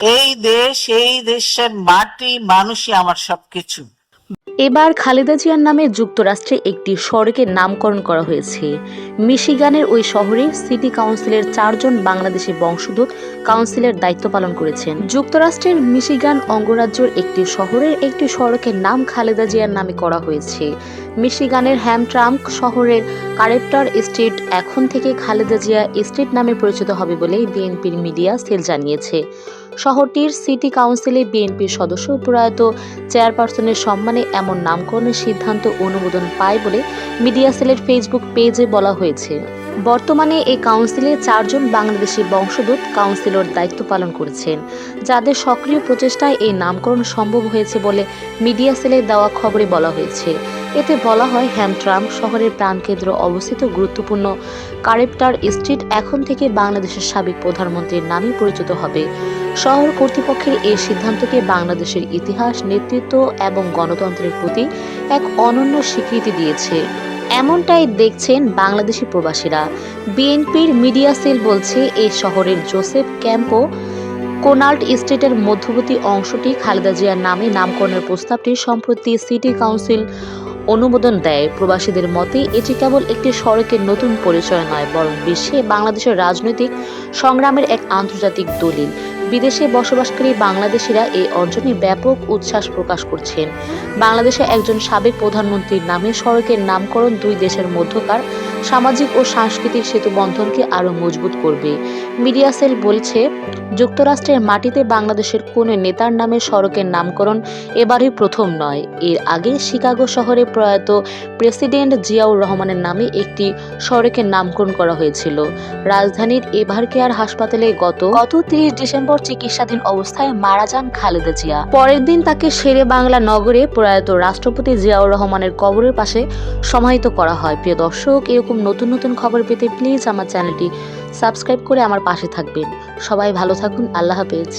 এই দেশ, এই দেশের মাটি, মানুষই আমার সবকিছু। এবার খালেদা জিয়ার নামে যুক্তরাষ্ট্রে একটি সড়কের নামকরণ করা হয়েছে। মিশিগানের ওই শহরে সিটি কাউন্সিলের 4 জন বাংলাদেশি বংশোদ্ভূত কাউন্সিলের দায়িত্ব পালন করেছেন। যুক্তরাষ্ট্রের মিশিগান অঙ্গরাজ্যের একটি শহরের একটি সড়কের নাম খালেদা জিয়ার নামে করা হয়েছে। মিশিগানের হ্যামট্রাম্প শহরের কারেপ্টার স্ট্রিট এখন থেকে খালেদা জিয়া স্ট্রিট নামে পরিচিত হবে বলে বিএনপির মিডিয়া সেল জানিয়েছে। শহরটির সিটি কাউন্সিলে বিএনপির সদস্য প্রয়াত চেয়ারপারসনের সম্মানে এমন নামকরণের সিদ্ধান্ত অনুমোদন পায় বলে মিডিয়া সেলের ফেসবুক পেজে বলা হয়েছে। বর্তমানে এই কাউন্সিলে 4 জন বাংলাদেশি বংশোদ্ভূত কাউন্সিলর দায়িত্ব পালন করেছেন, যাদের সক্রিয় প্রচেষ্টায় এই নামকরণ সম্ভব হয়েছে বলে মিডিয়া সেলে দেওয়া খবরে বলা হয়েছে। এতে বলা হয়, হ্যামট্রাম্প শহরের প্রাণকেন্দ্র অবস্থিত গুরুত্বপূর্ণ কারেপ্টার স্ট্রিট এখন থেকে বাংলাদেশের সাবেক প্রধানমন্ত্রীর নামে পরিচিত হবে। শহর কর্তৃপক্ষের এই সিদ্ধান্তকে বাংলাদেশের ইতিহাস, নেতৃত্ব এবং গণতন্ত্রের প্রতি এক অনন্য স্বীকৃতি দিয়েছে। এমনটাই দেখছেন বাংলাদেশি প্রবাসীরা। বিএনপির মিডিয়া সেল বলছে, এই শহরের জোসেফ ক্যাম্পো কোনাল্ট স্ট্রিটের মধ্যবর্তী অংশটি খালেদা জিয়ার নামে নামকরণের প্রস্তাবটি সম্প্রতি সিটি কাউন্সিল অনুমোদন দেয়। প্রবাসীদের মতে এটি কেবল একটি সড়কের নতুন পরিচয় নয়, বরং বিশ্বে বাংলাদেশের রাজনৈতিক সংগ্রামের এক আন্তর্জাতিক দলিল। বিদেশে বসবাসকারী বাংলাদেশিরা এই অর্জনে ব্যাপক উচ্ছ্বাস প্রকাশ করছেন। বাংলাদেশে একজন সাবেক প্রধানমন্ত্রীর নামে সড়কের নামকরণ দুই দেশের মধ্যকার সামাজিক ও সাংস্কৃতিক সেতুবন্ধনকে আরও মজবুত করবে। মিডিয়া সেল বলছে, যুক্তরাষ্ট্রের মাটিতে বাংলাদেশের কোনো নেতার নামে সড়কের নামকরণ এবারই প্রথম নয়। এর আগে শিকাগো শহরে প্রয়াত প্রেসিডেন্ট জিয়াউর রহমানের নামে একটি সড়কের নামকরণ করা হয়েছিল। রাজধানীর এভার কেয়ার হাসপাতালে গত 30 ডিসেম্বর চিকিৎসাধীন অবস্থায় মারা যান খালেদা জিয়া। পরের দিন তাকে শেরে বাংলা নগরে প্রয়াত রাষ্ট্রপতি জিয়াউর রহমানের কবরের পাশে সমাহিত করা হয়। প্রিয় দর্শক, এরকম নতুন নতুন খবর পেতে প্লিজ আমার চ্যানেলটি সাবস্ক্রাইব করে আমার পাশে থাকবেন। সবাই ভালো থাকুন। আল্লাহ হাফেজ।